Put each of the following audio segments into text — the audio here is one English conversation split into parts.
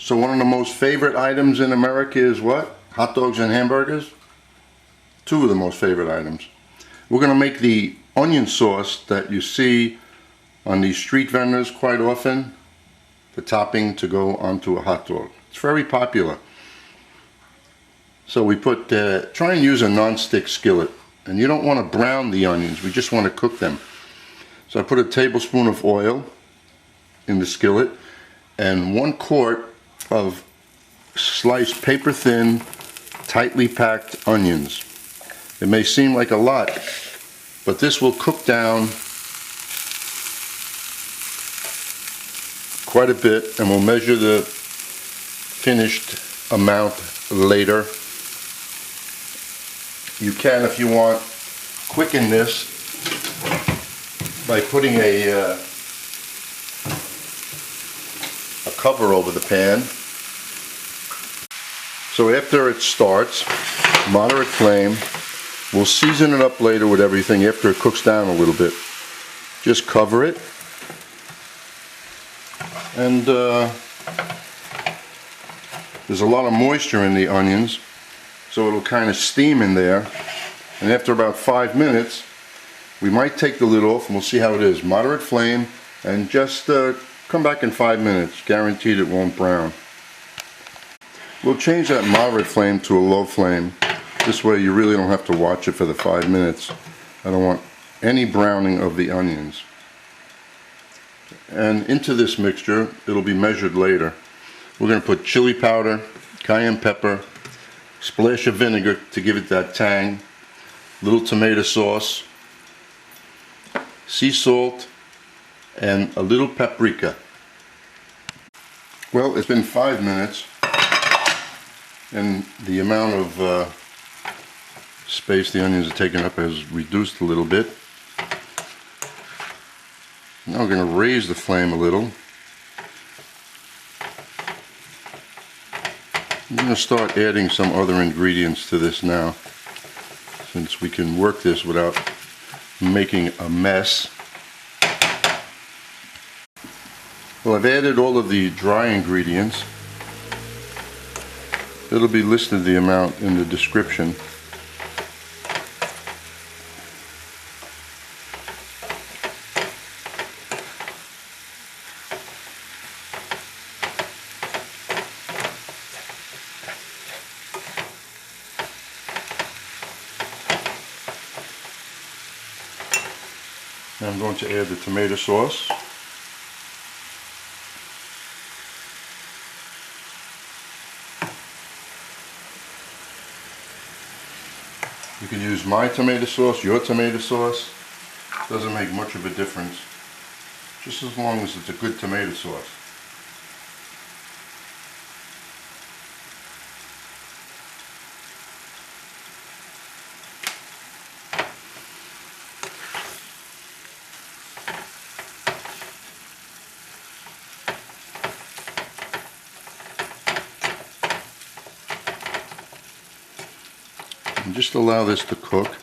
So one of the most favorite items in America is what? Hot dogs and hamburgers? Two of the most favorite items. We're going to make the onion sauce that you see on these street vendors quite often, the topping to go onto a hot dog. It's very popular. So we put, try and use a non-stick skillet. And you don't want to brown the onions, we just want to cook them. So I put a tablespoon of oil in the skillet and 1 quart of sliced paper thin, tightly packed onions. It may seem like a lot, but this will cook down quite a bit, and we'll measure the finished amount later. You can, if you want, quicken this by putting a cover over the pan. So after it starts, moderate flame, we'll season it up later with everything after it cooks down a little bit. Just cover it, and there's a lot of moisture in the onions, so it'll kind of steam in there. And after about 5 minutes, we might take the lid off and we'll see how it is. Moderate flame, and just come back in 5 minutes. Guaranteed it won't brown. We'll change that moderate flame to a low flame. This way you really don't have to watch it for the 5 minutes. I don't want any browning of the onions. And into this mixture, it'll be measured later. We're going to put chili powder, cayenne pepper, splash of vinegar to give it that tang, little tomato sauce, sea salt, and a little paprika. Well, it's been 5 minutes, and the amount of space the onions are taking up has reduced a little bit. Now we're going to raise the flame a little. I'm going to start adding some other ingredients to this now, since we can work this without making a mess. Well, I've added all of the dry ingredients. It'll be listed the amount in the description. Now I'm going to add the tomato sauce. You can use my tomato sauce, your tomato sauce. Doesn't make much of a difference, just as long as it's a good tomato sauce. And just allow this to cook.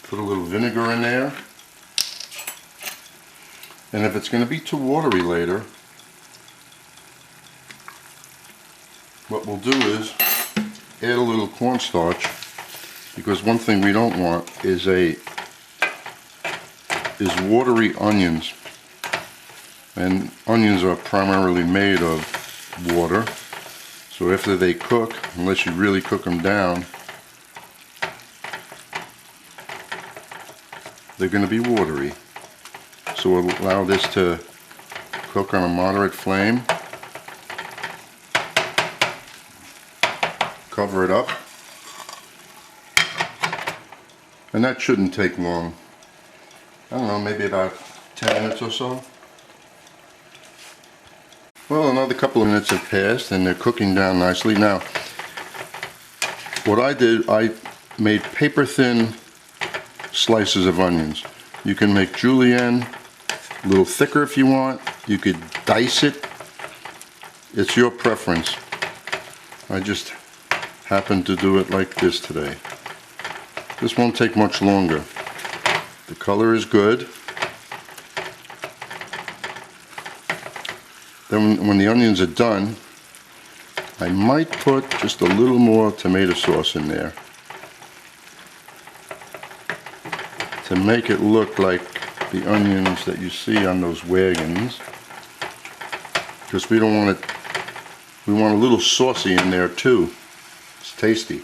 Put a little vinegar in there. And if it's going to be too watery later, what we'll do is add a little cornstarch, because one thing we don't want is watery onions. And onions are primarily made of water. So after they cook, unless you really cook them down, they're going to be watery. So we'll allow this to cook on a moderate flame. Cover it up. And that shouldn't take long. I don't know, maybe about 10 minutes or so. Well, another couple of minutes have passed and they're cooking down nicely. Now, what I did, I made paper thin slices of onions. You can make julienne a little thicker if you want. You could dice it. It's your preference. I just happened to do it like this today. This won't take much longer. The color is good. Then when the onions are done, I might put just a little more tomato sauce in there to make it look like the onions that you see on those wagons, because we don't want it, we want a little saucy in there too. It's tasty.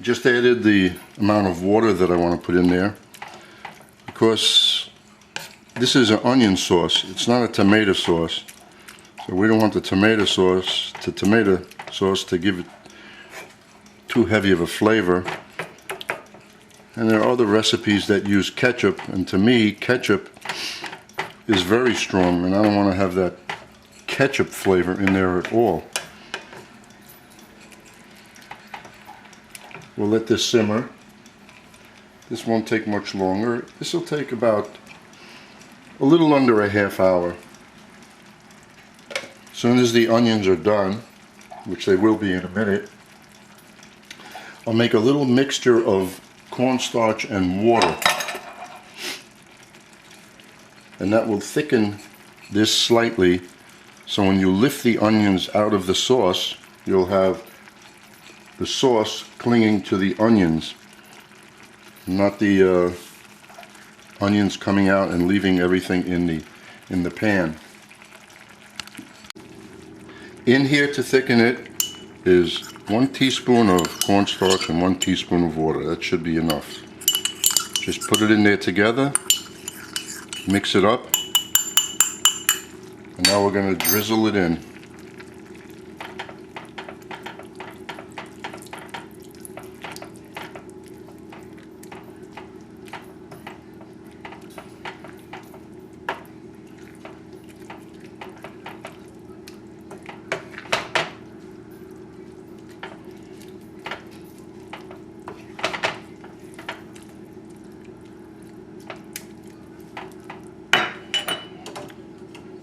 Just added the amount of water that I want to put in there, because this is an onion sauce, it's not a tomato sauce. So we don't want the tomato sauce to give it too heavy of a flavor. And there are other recipes that use ketchup, and to me ketchup is very strong, and I don't want to have that ketchup flavor in there at all. We'll let this simmer. This won't take much longer. This will take about a little under a half hour. As soon as the onions are done, which they will be in a minute, I'll make a little mixture of cornstarch and water, and that will thicken this slightly, so when you lift the onions out of the sauce, you'll have the sauce clinging to the onions, not the onions coming out and leaving everything in the pan. In here to thicken it is 1 teaspoon of cornstarch and 1 teaspoon of water. That should be enough. Just put it in there together, mix it up, and now we're going to drizzle it in.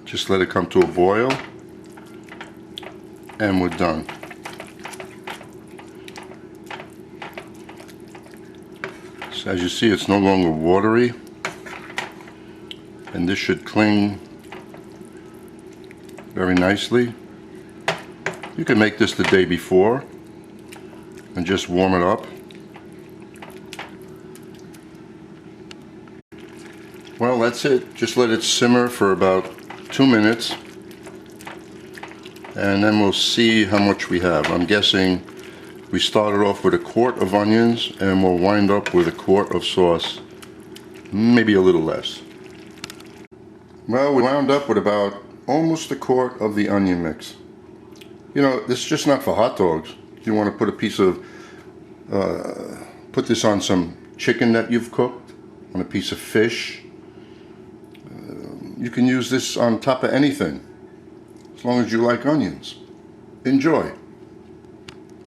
Just let it come to a boil, and we're done. So as you see, it's no longer watery, and this should cling very nicely. You can make this the day before and just warm it up. Well, that's it. Just let it simmer for about 2 minutes, and then we'll see how much we have. I'm guessing we started off with a quart of onions, and we'll wind up with a quart of sauce, maybe a little less. Well, we wound up with about almost a quart of the onion mix. You know, this is just not for hot dogs. You want to put a piece of, put this on some chicken that you've cooked, on a piece of fish. You can use this on top of anything, as long as you like onions. Enjoy.